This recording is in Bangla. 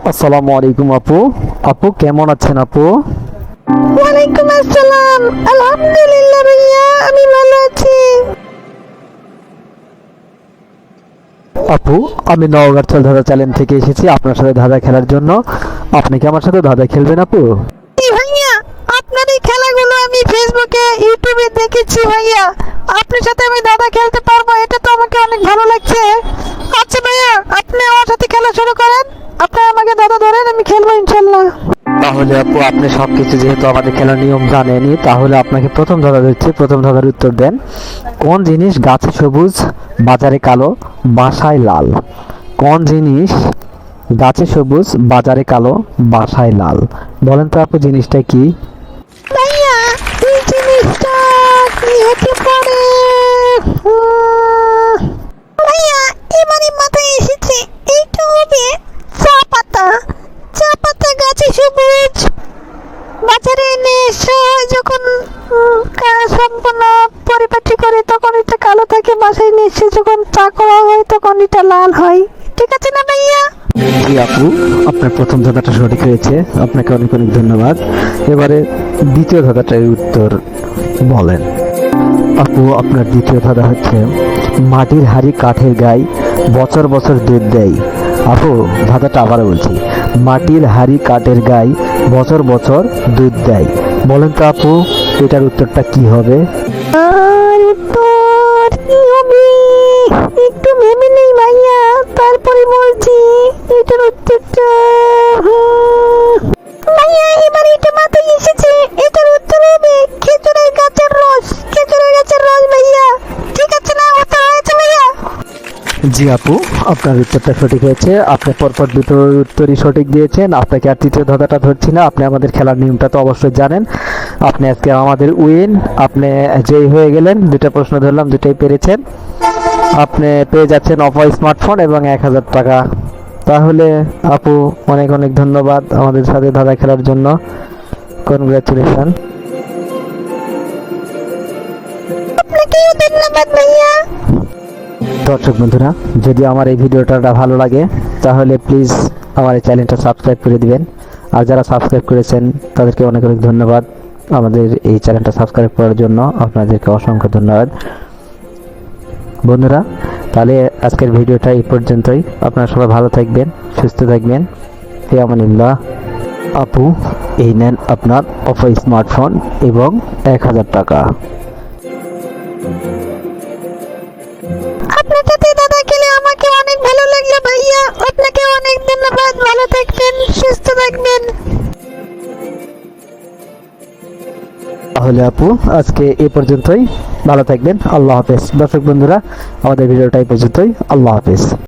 আসসালামু আলাইকুম আপু। আপু কেমন আছেন আপু? ওয়ালাইকুম আসসালাম। আলহামদুলিল্লাহ ভাইয়া, আমি ভালো আছি। আপু আমি নওগাঁর ধাঁধা চ্যানেল থেকে এসেছি আপনার সাথে ধাঁধা খেলার জন্য। আপনি কি আমার সাথে ধাঁধা খেলবেন আপু? জি ভাইয়া, আপনার এই খেলাগুলো আমি ফেসবুকে ইউটিউবে দেখেছি ভাইয়া। আপনার সাথে আমি দাদা খেলতে পারবো, এটা তো আমাকে অনেক ভালো লাগছে। আচ্ছা ভাইয়া, আপনি আমার সাথে খেলা শুরু করেন। আপনি আমাকে দাদা ধরেন, আমি খেলবো ইনশাল্লাহ। তাহলে আপু আপনি সবকিছু যেহেতু আমাদের খেলার নিয়ম জানেনই, তাহলে আপনাকে প্রথম ধাঁধা দিচ্ছি, প্রথম ধাঁধার উত্তর দেন। কোন জিনিস গাছে সবুজ বাজারে কালো বাসায় লাল? কোন জিনিস গাছে সবুজ বাজারে কালো বাসায় লাল? বলেন তো আপু জিনিসটা কি? ভাইয়া, এই জিনিসটা কি হতে পারে? ভাইয়া, এবারে মাথায় এসেছে, এইটা হবে চা পাতা। চা পাতা গাছে সবুজ, বাজারে এনে যখন সম্পূর্ণ পরিপাটি করে তখন এটা কালো থাকে, বাসায় নিয়ে এসে যখন চা করা হয় তখন এটা লাল হয়। ঠিক আছে না ভাইয়া? জি আপু, আপনার প্রথম ধাঁধাটা সঠিক হয়েছে, আপনাকে অনেক অনেক ধন্যবাদ। এবারে দ্বিতীয় ধাঁধাটার উত্তর বলেন। আপু আপনার দ্বিতীয় ধাঁধা হচ্ছে মাটির হাড়ি কাঠের গায়ে বছর বছর দুধ দেয়। আপু ধাঁধাটা আবার বলছি, মাটির হাড়ি কাঠের গায়ে বছর বছর দুধ দেয়। বলেন তো আপু এটার উত্তরটা কি হবে? আর উত্তর কি হবে? একটু ভেবে নেই ভাইয়া, তারপরে বলছি এটার উত্তরটা। ভাইয়া, এবার এটা মাথায় এসেছে, এটার উত্তর হবে খেজুরের গাছের রস। খেজুরের গাছের রস ভাইয়া। ঠিক আছে না? উত্তর হয়েছে ভাইয়া? জি আপু, আপনার উত্তরটা সঠিক হয়েছে। আপনি পরপর দুটো উত্তরই সঠিক দিয়েছেন। আপনাকে আর তৃতীয় ধাঁধাটা ধরছি না, আপনি আমাদের খেলার নিয়মটা তো অবশ্যই জানেন। আপনি আজকে আমাদের উইন, আপনি জয়ী হয়ে গেলেন। দুটো প্রশ্ন ধরলাম, দুটোই পেরেছেন। আপনি পেয়ে যাচ্ছেন অপো স্মার্টফোন এবং 1000 টাকা। তাহলে আপু অনেক অনেক ধন্যবাদ আমাদের সাথে ধাঁধা খেলার জন্য। কনগ্রাচুলেশন। আপনাকেও ধন্যবাদ ভাইয়া। দর্শক বন্ধুরা, যদি আমার এই ভিডিওটা ভালো লাগে তাহলে প্লিজ আমার এই চ্যানেলটা সাবস্ক্রাইব করে দিবেন। আর যারা সাবস্ক্রাইব করেছেন তাদেরকে অনেক অনেক ধন্যবাদ। আমাদের এই চ্যানেলটা সাবস্ক্রাইব করার জন্য আপনাদেরকে অসংখ্য ধন্যবাদ বন্ধুরা। তাহলে আজকের ভিডিওটা এই পর্যন্তই। আপনারা সবাই ভালো থাকবেন, সুস্থ থাকবেন। ফি আমানিল্লাহ। আপু এই নেন আপনার অপো স্মার্টফোন এবং 1000 টাকা। আপনার সাথে দাদা খেলে আমাকে অনেক ভালো লাগলো ভাইয়া। আপনাকে অনেক ধন্যবাদ। ভালো থাকবেন, সুস্থ থাকবেন। তাহলে আপু আজকে এই পর্যন্তই, ভালো থাকবেন। আল্লাহ হাফেজ। দর্শক বন্ধুরা, আমাদের ভিডিওটা এই পর্যন্তই। আল্লাহ হাফেজ।